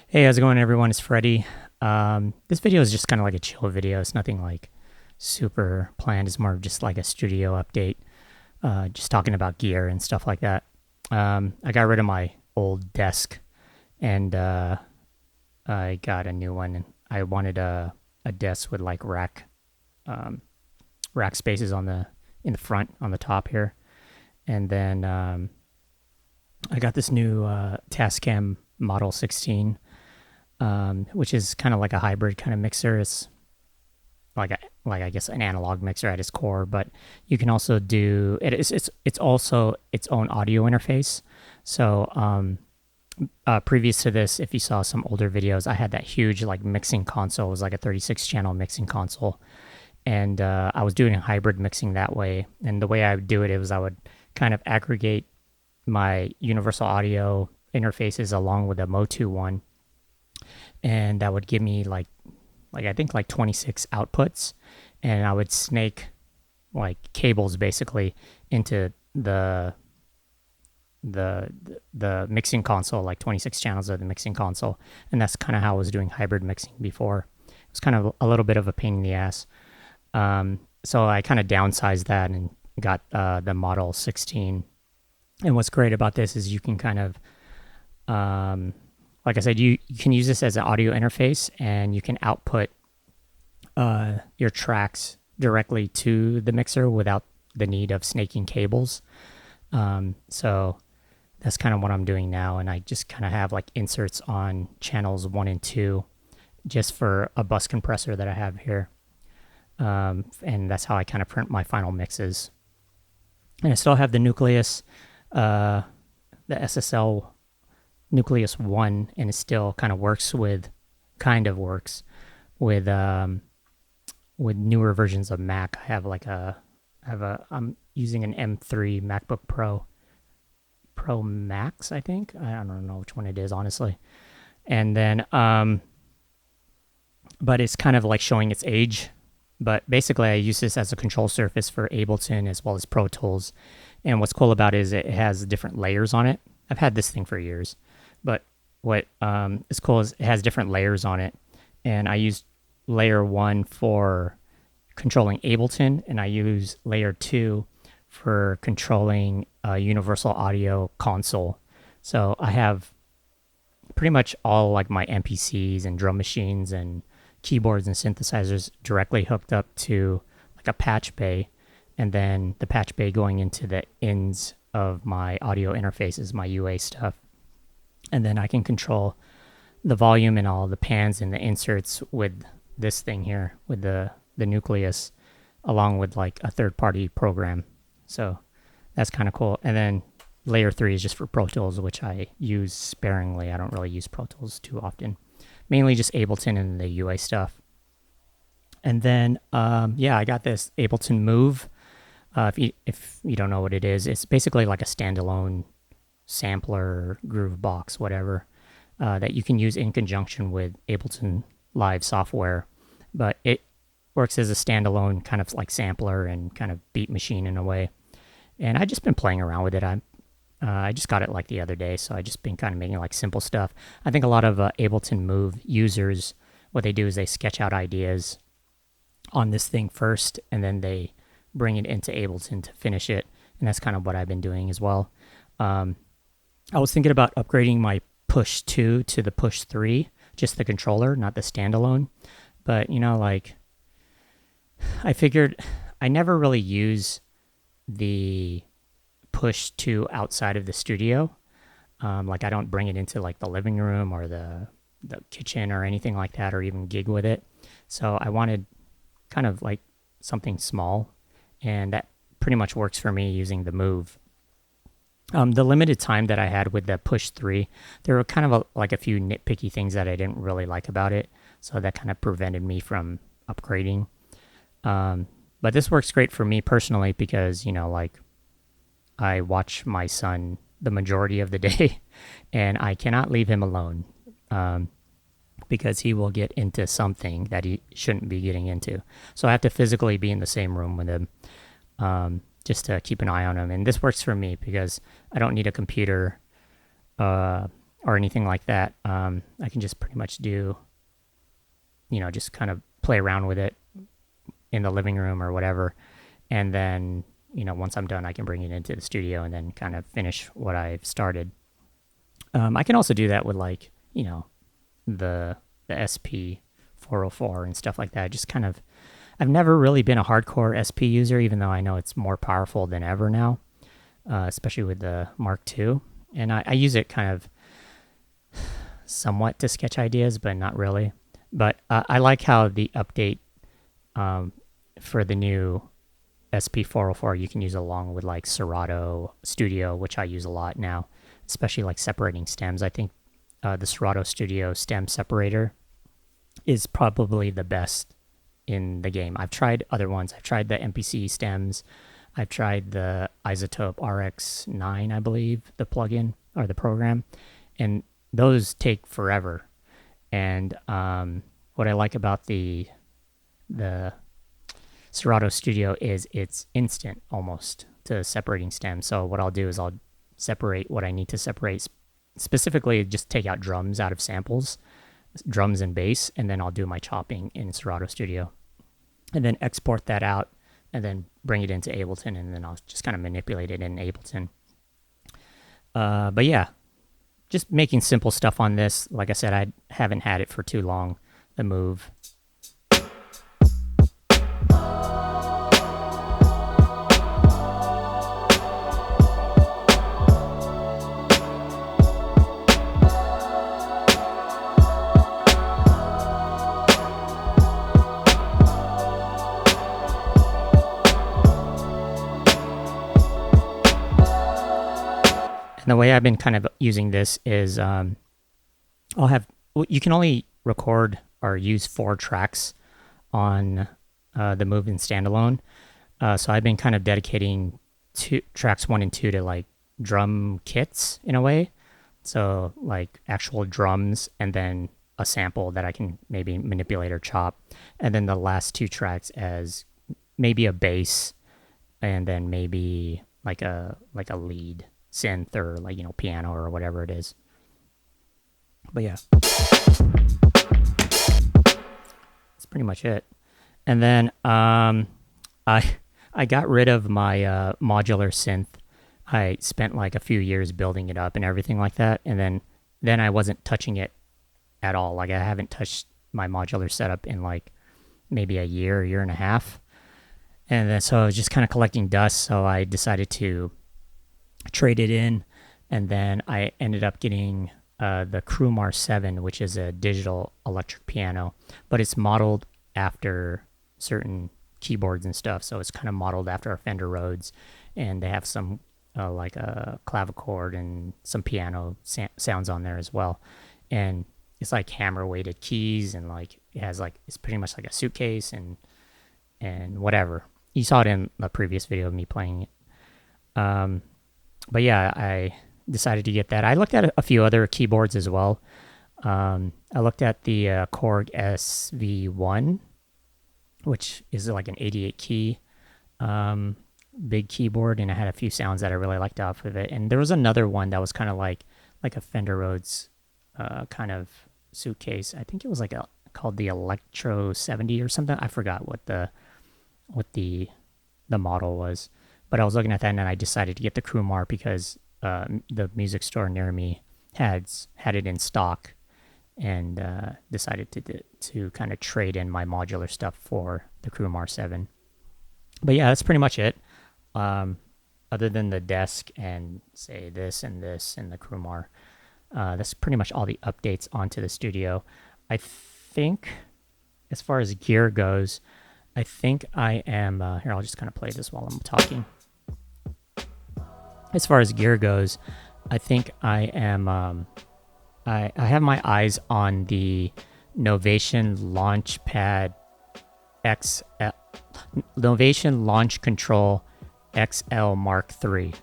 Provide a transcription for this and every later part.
Hey, how's it going, everyone? It's Freddie. This video is just kind of like a chill video. It's nothing like super planned. It's more of just like a studio update, just talking about gear and stuff like that. I got rid of my old desk and I got a new one. And I wanted a desk with like rack spaces in the front on the top here. And then I got this new Tascam Model 16, which is kind of like a hybrid kind of mixer. It's like I guess an analog mixer at its core, but you can also do it. It's also its own audio interface. So previous to this, if you saw some older videos, I had that huge like mixing console. It was like a 36 channel mixing console, and I was doing a hybrid mixing that way. And the way I would do it was I would kind of aggregate my universal audio interfaces along with a Motu one, and that would give me like I think like 26 outputs, and I would snake like cables basically into the the mixing console, like 26 channels of the mixing console. And that's kind of how I was doing hybrid mixing before. It was kind of a little bit of a pain in the ass. So I kind of downsized that and got the Model 16. And what's great about this is you can kind of like I said, you can use this as an audio interface, and you can output your tracks directly to the mixer without the need of snaking cables. So that's kind of what I'm doing now, and I just kind of have like inserts on channels 1 and 2 just for a bus compressor that I have here. And that's how I kind of print my final mixes. And I still have the Nucleus, the SSL Nucleus 1, and it still kind of works with newer versions of Mac. I'm using an M3 MacBook Pro Max, I think. I don't know which one it is, honestly. And then but it's kind of like showing its age. But basically I use this as a control surface for Ableton as well as Pro Tools. And what's cool about it is it has different layers on it. I've had this thing for years. But what is cool is it has different layers on it. And I use layer 1 for controlling Ableton, and I use layer 2 for controlling a universal audio console. So I have pretty much all like my MPCs and drum machines and keyboards and synthesizers directly hooked up to like a patch bay, and then the patch bay going into the ends of my audio interfaces, my UA stuff. And then I can control the volume and all the pans and the inserts with this thing here, with the Nucleus, along with like a third-party program. So that's kind of cool. And then layer 3 is just for Pro Tools, which I use sparingly. I don't really use Pro Tools too often. Mainly just Ableton and the UA stuff. And then, I got this Ableton Move. If you don't know what it is, it's basically like a standalone sampler, groove box, whatever, that you can use in conjunction with Ableton Live software. But it works as a standalone kind of like sampler and kind of beat machine in a way. And I've just been playing around with it. I just got it like the other day, so I just been kind of making like simple stuff. I think a lot of Ableton Move users, what they do is they sketch out ideas on this thing first, and then they bring it into Ableton to finish it. And that's kind of what I've been doing as well. I was thinking about upgrading my Push 2 to the Push 3, just the controller, not the standalone. But, like, I figured I never really use the Push 2 outside of the studio. Like, I don't bring it into, like, the living room or the kitchen or anything like that, or even gig with it. So I wanted kind of, like, something small, and that pretty much works for me using the Move. The limited time that I had with the Push 3, there were kind of like a few nitpicky things that I didn't really like about it. So that kind of prevented me from upgrading. But this works great for me personally because, like I watch my son the majority of the day and I cannot leave him alone because he will get into something that he shouldn't be getting into. So I have to physically be in the same room with him. Just to keep an eye on them. And this works for me because I don't need a computer or anything like that. I can just pretty much do, just kind of play around with it in the living room or whatever. And then, once I'm done, I can bring it into the studio and then kind of finish what I've started. I can also do that with like, the SP 404 and stuff like that. Just kind of, I've never really been a hardcore SP user, even though I know it's more powerful than ever now, especially with the Mark II. And I use it kind of somewhat to sketch ideas, but not really. But I like how the update for the new SP404 you can use along with like Sorado Studio, which I use a lot now, especially like separating stems. I think the Sorado Studio stem separator is probably the best in the game. I've tried other ones. I've tried the MPC stems. I've tried the Isotope RX9, I believe, the plugin or the program, and those take forever. And what I like about the Sorado Studio is it's instant almost to separating stems. So what I'll do is I'll separate what I need to separate, specifically just take out drums out of samples, drums and bass, and then I'll do my chopping in Sorado Studio. And then export that out and then bring it into Ableton, and then I'll just kind of manipulate it in Ableton. But yeah, just making simple stuff on this. Like I said, I haven't had it for too long, the Move. And the way I've been kind of using this is you can only record or use 4 tracks on the Move in standalone. So I've been kind of dedicating tracks 1 and 2 to like drum kits in a way. So like actual drums and then a sample that I can maybe manipulate or chop. And then the last 2 tracks as maybe a bass and then maybe like a lead synth or like, piano or whatever it is. But yeah, that's pretty much it. And then I got rid of my modular synth. I spent like a few years building it up and everything like that, and then I wasn't touching it at all. Like I haven't touched my modular setup in like maybe a year and a half. And then so I was just kind of collecting dust, so I decided to trade it in, and then I ended up getting the Crewmar 7, which is a digital electric piano, but it's modeled after certain keyboards and stuff, so it's kind of modeled after our Fender Rhodes, and they have some like a clavichord and some piano sounds on there as well, and it's like hammer weighted keys, and like it has like, it's pretty much like a suitcase and whatever. You saw it in the previous video of me playing it. But yeah, I decided to get that. I looked at a few other keyboards as well. I looked at the Korg SV1, which is like an 88 key big keyboard, and I had a few sounds that I really liked off of it. And there was another one that was kind of like a Fender Rhodes kind of suitcase. I think it was like called the Electro 70 or something. I forgot what the model was. But I was looking at that, and then I decided to get the Crewmar because the music store near me had it in stock, and decided to kind of trade in my modular stuff for the Crewmar 7. But yeah, that's pretty much it. Other than the desk and say this and the Crewmar, that's pretty much all the updates onto the studio. I think as far as gear goes, I think I am here. I'll just kind of play this while I'm talking. As far as gear goes, I think I am. I have my eyes on the Novation Launchpad XL, Novation Launch Control XL Mark III,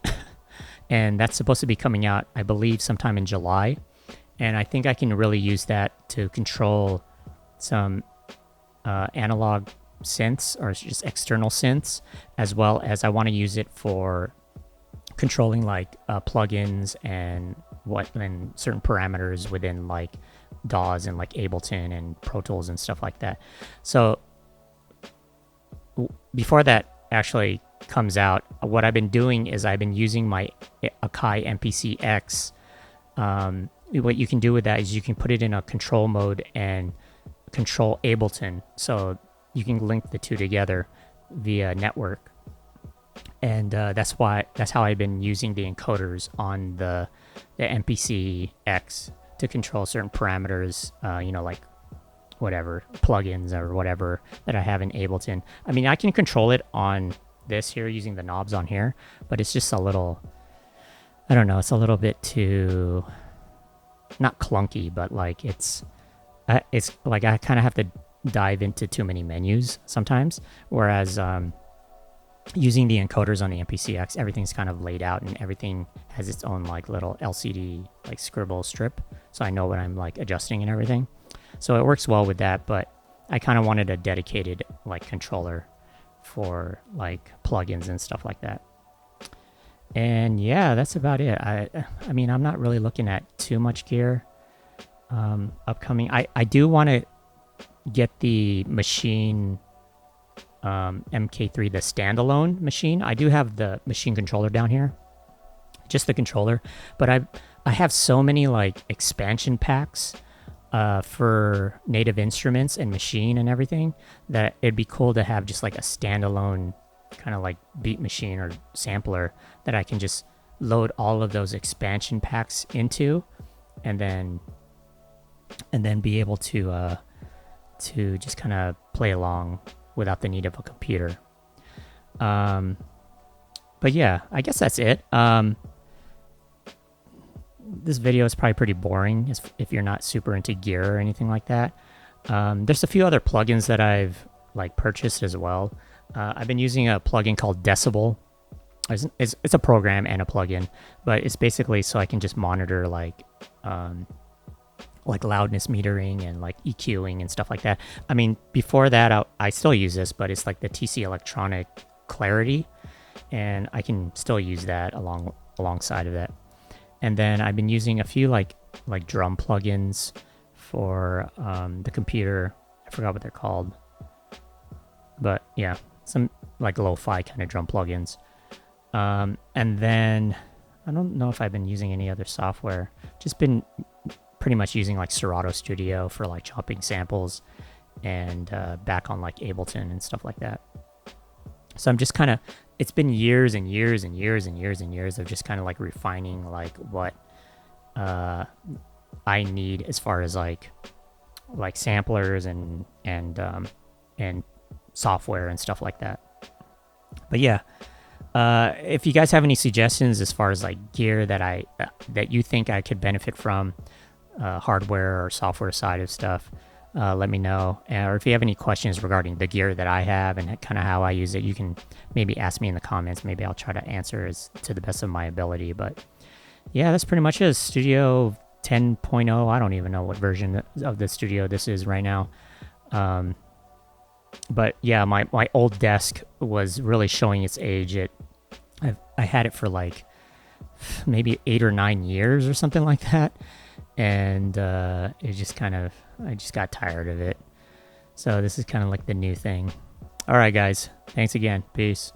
and that's supposed to be coming out, I believe, sometime in July. And I think I can really use that to control some analog synths or just external synths, as well as I want to use it for controlling like plugins and certain parameters within like DAWs and like Ableton and Pro Tools and stuff like that. So before that actually comes out, what I've been doing is I've been using my Akai MPC X. What you can do with that is you can put it in a control mode and control Ableton. So you can link the two together via network. And that's how I've been using the encoders on the MPC X to control certain parameters, like whatever plugins or whatever that I have in Ableton. I mean, I can control it on this here using the knobs on here, but it's just a little, I don't know, it's a little bit too, not clunky, but like it's like I kind of have to dive into too many menus sometimes, whereas using the encoders on the MPCX, everything's kind of laid out and everything has its own like little LCD like scribble strip, so I know what I'm like adjusting and everything. So it works well with that, but I kind of wanted a dedicated like controller for like plugins and stuff like that. And yeah, that's about it. I mean, I'm not really looking at too much gear upcoming. I do want to get the machine MK3, the standalone machine. I do have the machine controller down here, just the controller, but I have so many like expansion packs for native instruments and machine and everything that it'd be cool to have just like a standalone kind of like beat machine or sampler that I can just load all of those expansion packs into, and then be able to just kind of play along without the need of a computer. But yeah, I guess that's it. This video is probably pretty boring if you're not super into gear or anything like that. There's a few other plugins that I've like purchased as well. I've been using a plugin called Decibel. It's a program and a plugin, but it's basically so I can just monitor like loudness metering and like EQing and stuff like that. I mean, before that, I still use this, but it's like the TC Electronic Clarity, and I can still use that alongside of that. And then I've been using a few like drum plugins for the computer. I forgot what they're called, but yeah, some like lo-fi kind of drum plugins. And then I don't know if I've been using any other software. Just been pretty much using like Sorado Studio for like chopping samples, and back on like Ableton and stuff like that. So I'm just kind of, it's been years and years and years and years and years of just kind of like refining like what I need as far as like samplers and software and stuff like that. But yeah, if you guys have any suggestions as far as like gear that you think I could benefit from, hardware or software side of stuff, let me know. Or if you have any questions regarding the gear that I have and kind of how I use it, you can maybe ask me in the comments. Maybe I'll try to answer as to the best of my ability. But yeah, that's pretty much it. Studio 10.0. I don't even know what version of the Studio this is right now. But yeah, my old desk was really showing its age. I had it for like maybe 8 or 9 years or something like that. And it just I just got tired of it. So this is kind of like the new thing. All right, guys. Thanks again. Peace.